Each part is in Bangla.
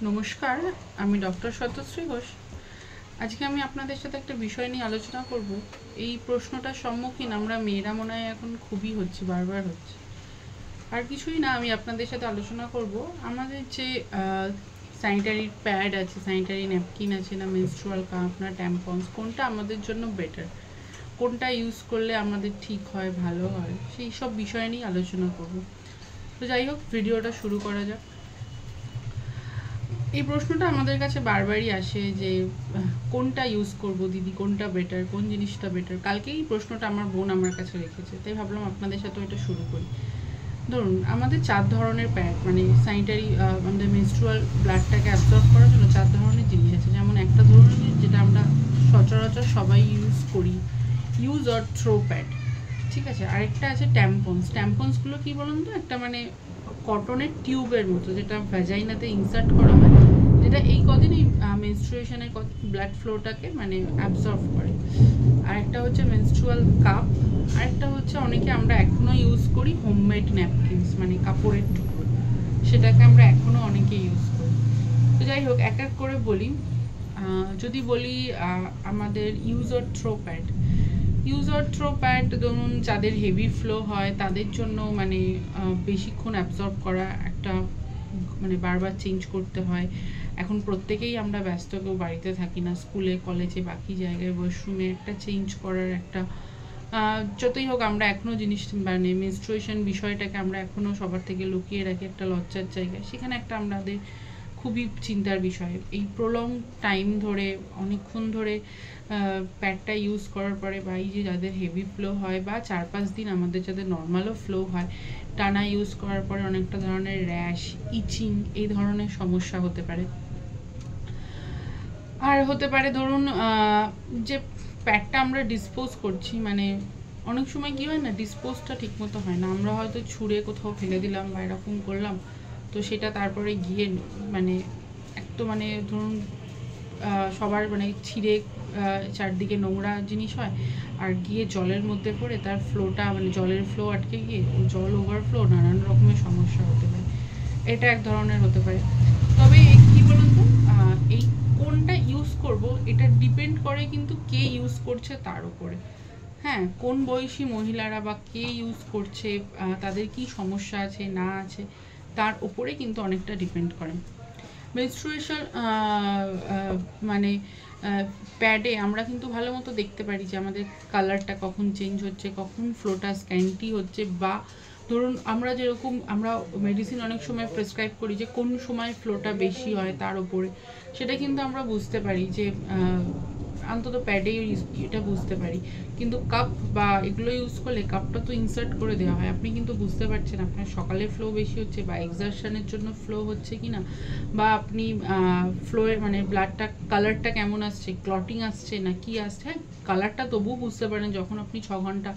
নমস্কার, আমি ডক্টর সত্যশ্রী ঘোষ। আজকে আমি আপনাদের সাথে একটা বিষয় নিয়ে আলোচনা করব। এই প্রশ্নটার সম্মুখীন আমরা মেয়েরা মনে হয় এখন খুবই হচ্ছে, বারবার হচ্ছে। আর কিছুই না, আমি আপনাদের সাথে আলোচনা করব আমাদের যে স্যানিটারি প্যাড আছে, স্যানিটারি ন্যাপকিন আছে, না মেনস্ট্রুয়াল কাপ, না ট্যাম্পন্স, কোনটা আমাদের জন্য বেটার, কোনটা ইউজ করলে আমাদের ঠিক হয়, ভালো হয়, সেই সব বিষয় নিয়ে আলোচনা করব। তো যাই হোক, ভিডিওটা শুরু করা যাক। এই প্রশ্নটা আমাদের কাছে বারবারই আসে যে কোনটা ইউজ করব দিদি, কোনটা বেটার, কোন জিনিসটা বেটার। কালকেই এই প্রশ্নটা আমার বোন আমার কাছে রেখেছে, তাই ভাবলাম আপনাদের সাথে এটা শুরু করি। ধরুন, আমাদের 4 ধরনের প্যাড, মানে স্যানিটারি আমাদের মেনস্ট্রুয়াল ব্লাডটাকে অ্যাবজর্ব করার জন্য 4 ধরনের জিনিস আছে। যেমন একটা ধরুন, যেটা আমরা সচরাচর সবাই ইউজ করি, ইউজ অর থ্রো প্যাড, ঠিক আছে। আরেকটা আছে ট্যাম্পন্স। ট্যাম্পন্সগুলো কী বলুন তো, একটা মানে কটনের টিউবের মতো, যেটা ভ্যাজাইনাতে ইনসার্ট করা হয়, যেটা এই কদিনই মেনস্ট্রুয়েশনের ব্লাড ফ্লোটাকে মানে অ্যাবজর্ব করে। আরেকটা হচ্ছে মেনস্ট্রুয়াল কাপ। আরেকটা হচ্ছে অনেকে আমরা এখনও ইউজ করি হোমমেড ন্যাপকিনস, মানে কাপড়ের টুকরো, সেটাকে আমরা এখনও অনেকে ইউজ করি। তো যাই হোক, এক এক করে বলি। যদি বলি আমাদের use or throw pad, use or throw pad ধরুন যাদের হেভি ফ্লো হয় তাদের জন্য মানে বেশিক্ষণ অ্যাবজর্ব করা একটা, মানে বারবার চেঞ্জ করতে হয়। এখন প্রত্যেকেই আমরা ব্যস্ত, কেউ বাড়িতে থাকি না, স্কুলে কলেজে বাকি জায়গায় ওয়াশরুমে একটা চেঞ্জ করার একটা, যতই হোক আমরা এখনও জিনিস মানে মেনস্ট্রুয়েশন বিষয়টাকে আমরা এখনও সবার থেকে লুকিয়ে রাখি একটা লজ্জার জায়গায়। সেখানে একটা আমাদের খুবই চিন্তার বিষয়। এই প্রলং টাইম ধরে, অনেকক্ষণ ধরে প্যাডটা ইউজ করার পরে, বা এই যে যাদের হেভি ফ্লো হয়, বা 4-5 দিন আমাদের যাদের নর্মালও ফ্লো হয়, টানা ইউজ করার পরে অনেকটা ধরনের র্যাশ, ইচিং, এই ধরনের সমস্যা হতে পারে। আর হতে পারে ধরুন যে প্যাডটা আমরা ডিসপোজ করছি, মানে অনেক সময় কী হয় না, ডিসপোজটা ঠিকমতো হয় না। আমরা হয়তো ছুঁড়ে কোথাও ফেলে দিলাম বা এরকম করলাম, তো সেটা তারপরে গিয়ে মানে একটু মানে ধরুন সবার মানে ছিঁড়ে চারদিকে নোংরা জিনিস হয়, আর গিয়ে জলের মধ্যে পড়ে তার ফ্লোটা, মানে জলের ফ্লো আটকে গিয়ে জল ওভারফ্লো, নানান রকমের সমস্যা হতে পারে। এটা এক ধরনের হতে পারে। তবে কী বলুন তো, এই কোনটা ইউজ করব এটা ডিপেন্ড করে কিন্তু কে ইউজ করছে তার উপরে। হ্যাঁ, কোন বয়সী মহিলারা বা কে ইউজ করছে, তাদের কি সমস্যা আছে না আছে, তার উপরে কিন্তু অনেকটা ডিপেন্ড করে। মেনস্ট্রুয়েশন মানে প্যাডে আমরা কিন্তু ভালো মতো দেখতে পারি যে আমাদের কালারটা কখন চেঞ্জ হচ্ছে, কখন ফ্লোটা স্ক্যান্টি হচ্ছে, বা ধরুন আমরা যেরকম আমরা মেডিসিন অনেক সময় প্রেসক্রাইব করি যে কোন সময় ফ্লোটা বেশি হয় তার উপরে, সেটা কিন্তু আমরা বুঝতে পারি যে অন্তত প্যাডে এটা বুঝতে পারি। কিন্তু কাপ বা এগুলো ইউজ করলে কাপটা তো ইনসার্ট করে দেওয়া হয়, আপনি কিন্তু বুঝতে পারছেন আপনার সকালে ফ্লো বেশি হচ্ছে বা এক্সারশনের জন্য ফ্লো হচ্ছে কি না, বা আপনি ফ্লোয়ের মানে ব্লাডটা কালারটা কেমন আসছে, ক্লটিং আসছে না কি আসছে। হ্যাঁ, কালারটা তবুও বুঝতে পারেন যখন আপনি 6 ঘন্টা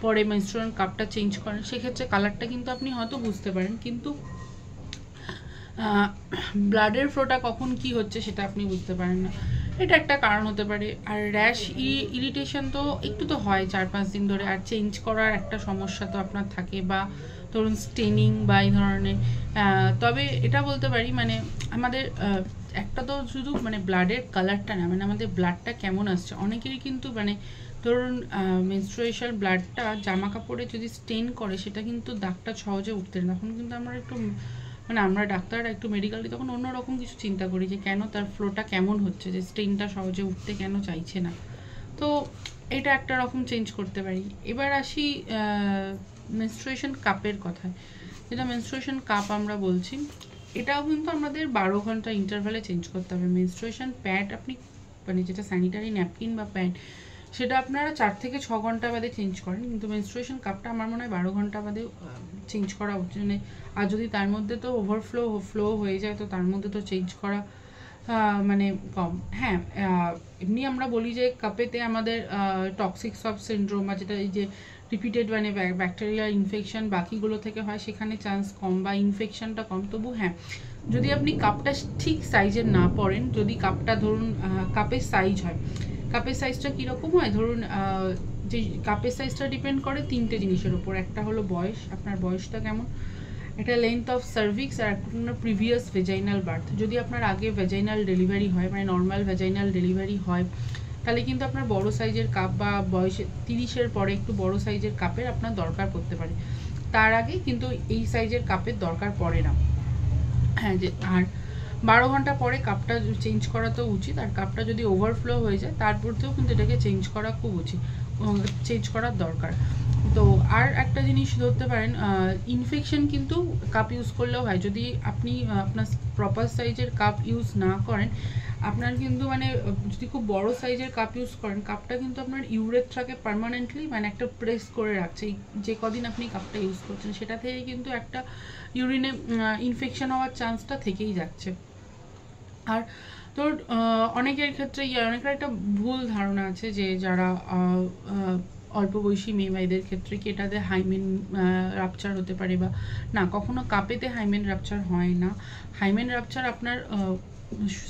পরে মেনস্ট্রুয়াল কাপটা চেঞ্জ করেন, সেক্ষেত্রে কালারটা কিন্তু আপনি হয়তো বুঝতে পারেন, কিন্তু ব্লাডের ফ্লোটা কখন কি হচ্ছে সেটা আপনি বুঝতে পারেন না। এটা একটা কারণ হতে পারে। আর র্যাশ, ইরিটেশন তো একটু তো হয় 4-5 দিন ধরে, আর চেঞ্জ করার একটা সমস্যা তো আপনার থাকে, বা ধরুন স্টেনিং বা এই ধরনের। তবে এটা বলতে পারি মানে আমাদের একটা তো শুধু মানে ব্লাডের কালারটা না, মানে আমাদের ব্লাডটা কেমন আসছে। অনেকেরই কিন্তু মানে ধরুন মেনস্ট্রুয়েশন ব্লাডটা জামা কাপড়ে যদি স্টেন করে, সেটা কিন্তু দাগটা সহজে উঠতে না, তখন কিন্তু আমরা একটু মানে আমরা ডাক্তাররা একটু মেডিকেলি তখন অন্যরকম কিছু চিন্তা করি যে কেন তার ফ্লোটা কেমন হচ্ছে, যে স্টেনটা সহজে উঠতে কেন চাইছে না। তো এটা একটা রকম চেঞ্জ করতে পারি। এবার আসি মেনস্ট্রুয়েশন কাপের কথায়। যেটা মেনস্ট্রুয়েশন কাপ আমরা বলছি, এটাও কিন্তু আমাদের 12 ঘন্টা ইন্টারভ্যালে চেঞ্জ করতে হবে। মেনস্ট্রুয়েশন প্যাড আপনি মানে যেটা স্যানিটারি ন্যাপকিন বা প্যাড, সেটা আপনারা 4 থেকে 6 ঘন্টা বাদে চেঞ্জ করেন, কিন্তু মেনস্ট্রুয়েশন কাপটা আমার মনে হয় 12 ঘন্টা বাদে চেঞ্জ করা উচিত। মানে আর যদি তার মধ্যে তো ফ্লো হয়ে যায়, তো তার মধ্যে তো চেঞ্জ করা মানে কম। হ্যাঁ, এমনি আমরা বলি যে কাপেতে আমাদের টক্সিক সব সিনড্রোম, বা যেটা এই যে রিপিটেড মানে ব্যাকটেরিয়াল ইনফেকশন বাকিগুলো থেকে হয়, সেখানে চান্স কম বা ইনফেকশনটা কম। তবু হ্যাঁ, যদি আপনি কাপটা ঠিক সাইজের না পড়েন, যদি কাপটা ধরুন কাপের সাইজ হয়, কাপের সাইজটা কীরকম হয়, ধরুন যে কাপের সাইজটা ডিপেন্ড করে 3টে জিনিসের উপর। একটা হলো বয়স, আপনার বয়সটা কেমন। এটা লেন্থ অফ সার্ভিক্স আর আপনার প্রিভিয়াস ভেজাইনাল বার্থ। যদি আপনার আগে ভেজাইনাল ডেলিভারি হয়, মানে নর্মাল ভেজাইনাল ডেলিভারি হয়, তাহলে কিন্তু আপনার বড় সাইজের কাপ বা বয়সে 30-এর পরে একটু বড় সাইজের কাপের আপনার দরকার পড়তে পারে। তার আগে কিন্তু এই সাইজের কাপের দরকার পড়ে না। হ্যাঁ, যে আর 12 ঘন্টা পরে কাপটা চেঞ্জ করা তো উচিত। আর কাপটা যদি ওভারফ্লো হয়ে যায় তারপরেও কিন্তু এটাকে চেঞ্জ করা খুব উচিত, চেঞ্জ করার দরকার। তো আর একটা জিনিস ধরতে পারেন, ইনফেকশন কিন্তু কাপ ইউজ করলেও হয়। যদি আপনি আপনার প্রপার সাইজের কাপ ইউজ না করেন, আপনার কিন্তু মানে যদি খুব বড় সাইজের কাপ ইউজ করেন, কাপটা কিন্তু আপনার ইউরেথ্রাকে পার্মানেন্টলি মানে একটা প্রেস করে রাখছে। যে কদিন আপনি কাপটা ইউজ করছেন সেটা থেকে কিন্তু একটা ইউরিনে ইনফেকশন হওয়ার চান্সটা থেকেই যাচ্ছে। আর তোর অনেকের ক্ষেত্রে অনেকের একটা ভুল ধারণা আছে যে যারা অল্প বয়সী মেয়েদের ক্ষেত্রে কি এটাতে হাইমেন রাপচার হতে পারে বা না, কখনো কাপেতে হাইমেন রাপচার হয় না। হাইমেন রাপচার আপনার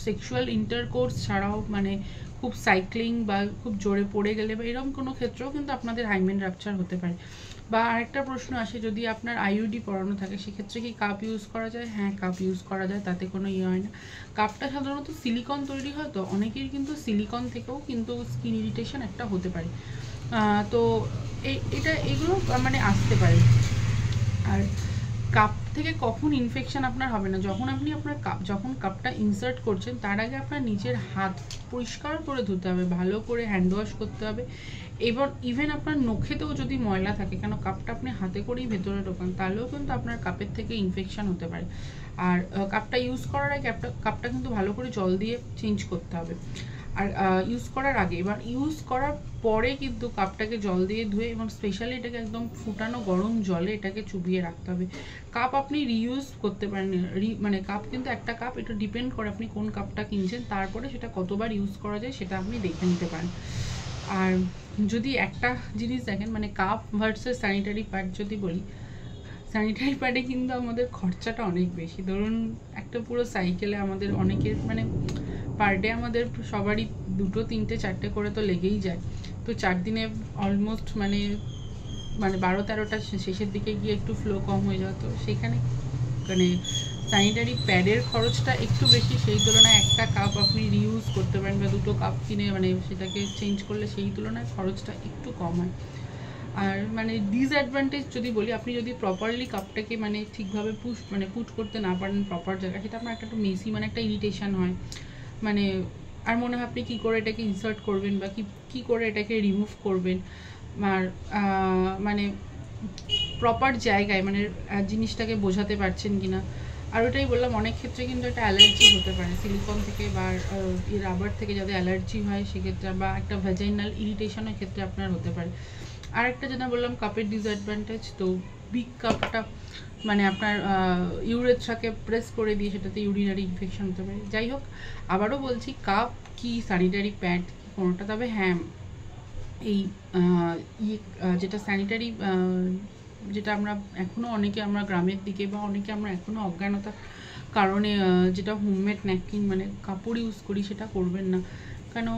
সেক্সুয়াল ইন্টারকোর্স ছাড়াও, মানে খুব সাইক্লিং বা খুব জোরে পড়ে গেলে বা এরকম কোনো ক্ষেত্রেও কিন্তু আপনাদের হাইমেন রাপচার হতে পারে। বা আরেকটা প্রশ্ন আসে, যদি আপনার আইইউডি পরানো থাকে সেক্ষেত্রে কি কাপ ইউজ করা যায়? হ্যাঁ, কাপ ইউজ করা যায়, তাতে কোনো ইয়ে হয় না। কাপটা সাধারণত সিলিকন তৈরি হয়, তো অনেকের কিন্তু সিলিকন থেকেও কিন্তু স্কিন ইরিটেশন একটা হতে পারে। তো এগুলো মানে আসতে পারে। আর কাপ থেকে কখন ইনফেকশন আপনার হবে না, যখন আপনি আপনার যখন কাপটা ইনসার্ট করছেন তার আগে আপনার নিজের হাত পরিষ্কার করে ধুতে হবে, ভালো করে হ্যান্ড ওয়াশ করতে হবে। এবং ইভেন আপনার নখেতেও যদি ময়লা থাকে, কেন কাপটা আপনি হাতে করেই ভেতরে ঢোকান, তাহলেও কিন্তু আপনার কাপের থেকে ইনফেকশন হতে পারে। আর কাপটা ইউজ করার আগে কাপটা কিন্তু ভালো করে জল দিয়ে চেঞ্জ করতে হবে। আর ইউজ করার আগে, এবার ইউজ করার পরে কিন্তু কাপটাকে জল দিয়ে ধুয়ে এবং স্পেশালি এটাকে একদম ফুটানো গরম জলে এটাকে চুবিয়ে রাখতে হবে। কাপ আপনি রিইউজ করতে পারেন, মানে কাপ কিন্তু একটা কাপ, এটা ডিপেন্ড করে আপনি কোন কাপটা কিনছেন, তারপরে সেটা কতবার ইউজ করা যায় সেটা আপনি দেখে নিতে পারেন। আর যদি একটা জিনিস দেখেন, মানে কাপ ভার্সেস স্যানিটারি প্যাড যদি বলি, স্যানিটারি প্যাডে কিন্তু আমাদের খরচাটা অনেক বেশি। ধরুন একটা পুরো সাইকেলে আমাদের অনেকের মানে পার ডে আমাদের সবারই 2, 3, 4 করে তো লেগেই যায়। তো 4 দিনে অলমোস্ট মানে 12-13টা শেষের দিকে গিয়ে একটু ফ্লো কম হয়ে যাওয়া, তো সেখানে মানে স্যানিটারি প্যাডের খরচটা একটু বেশি। সেই তুলনায় একটা কাপ আপনি রিইউজ করতে পারেন বা 2টো কাপ কিনে মানে সেটাকে চেঞ্জ করলে সেই তুলনায় খরচটা একটু কম হয়। আর মানে ডিসঅ্যাডভান্টেজ যদি বলি, আপনি যদি প্রপারলি কাপটাকে মানে ঠিকভাবে পুট করতে না পারেন প্রপার জায়গায়, সেটা আপনার একটা মেসি মানে একটা ইরিটেশন হয়, মানে আর মনে হয় আপনি কী করে এটাকে ইনসার্ট করবেন বা কী করে এটাকে রিমুভ করবেন। আর মানে প্রপার জায়গায় মানে জিনিসটাকে বোঝাতে পারছেন কিনা। আর ওটাই বললাম, অনেক ক্ষেত্রে কিন্তু একটা অ্যালার্জি হতে পারে সিলিকন থেকে বা রাবার থেকে, যাদের অ্যালার্জি হয় সেক্ষেত্রে, বা একটা ভ্যাজাইনাল ইরিটেশনের ক্ষেত্রে আপনার হতে পারে। আর একটা যেটা বললাম কাপের ডিসঅ্যাডভান্টেজ, তো বিগ কাপটা মানে আপনার ইউরেথ্রাকে প্রেস করে দিয়ে সেটাতে ইউরিনারি ইনফেকশন হতে পারে। যাই হোক, আবারও বলছি, কাপ কি স্যানিটারি প্যাড কোনোটা, তবে হ্যাঁ এই যেটা স্যানিটারি যেটা আমরা এখনও অনেকে আমরা গ্রামের দিকে বা অনেকে আমরা এখনও অজ্ঞানতার কারণে যেটা হোমমেড ন্যাপকিন মানে কাপড় ইউজ করি, সেটা করবেন না। কেন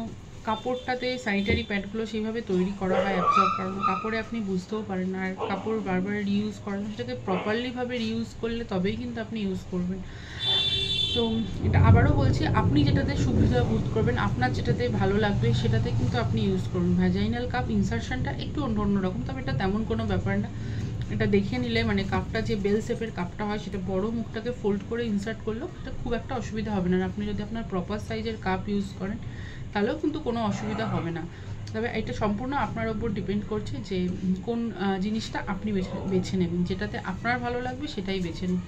কাপড়টাতে স্যানিটারি প্যাডগুলো সেইভাবে তৈরি করা হয় অ্যাবজর্ব করার, কাপড়ে আপনি বুঝতেও পারেন না। আর কাপড় বারবার রিইউজ করেন, সেটাকে প্রপারলিভাবে রিইউজ করলে তবেই কিন্তু আপনি ইউজ করবেন। তো এটা আবারও বলছি, আপনি যেটাতে সুবিধা বোধ করবেন, আপনার যেটাতে ভালো লাগবে সেটাতে কিন্তু আপনি ইউজ করুন। ভ্যাজাইনাল কাপ ইনসারশনটা একটু অন্যরকম, তবে এটা তেমন কোনো ব্যাপার না। এটা দেখে নিলে মানে কাপটা যে বেল শেপের কাপটা হয়, সেটা বড় মুখটাকে ফোল্ড করে ইনসার্ট করলেও এটা খুব একটা অসুবিধা হবে না। আপনি যদি আপনার প্রপার সাইজের কাপ ইউজ করেন তাহলেও কিন্তু কোনো অসুবিধা হবে না। তবে এটা সম্পূর্ণ আপনার ওপর ডিপেন্ড করছে যে কোন জিনিসটা আপনি বেছে নেবেন, যেটাতে আপনার ভালো লাগবে সেটাই বেছে নিন।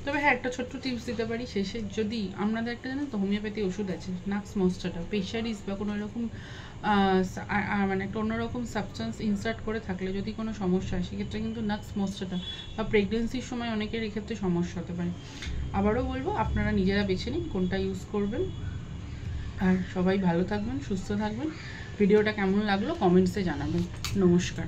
তবে হ্যাঁ, একটা ছোট্ট টিপস দিতে পারি শেষে, যদি আপনাদের একটা জানেন তো হোমিওপ্যাথি ওষুধ আছে নাক্স মস্টাটা, প্রেশারিস বা কোনো এরকম মানে একটা অন্যরকম সাবস্টেন্স ইনসার্ট করে থাকলে যদি কোনো সমস্যা হয়, সেক্ষেত্রে কিন্তু নাক্স মস্টাটা বা প্রেগনেন্সির সময় অনেকের এক্ষেত্রে সমস্যা হতে পারে। আবারও বলবো, আপনারা নিজেরা বেছে নিন কোনটা ইউজ করবেন। আর সবাই ভালো থাকবেন, সুস্থ থাকবেন। ভিডিওটা কেমন লাগলো কমেন্টসে জানাবেন। নমস্কার।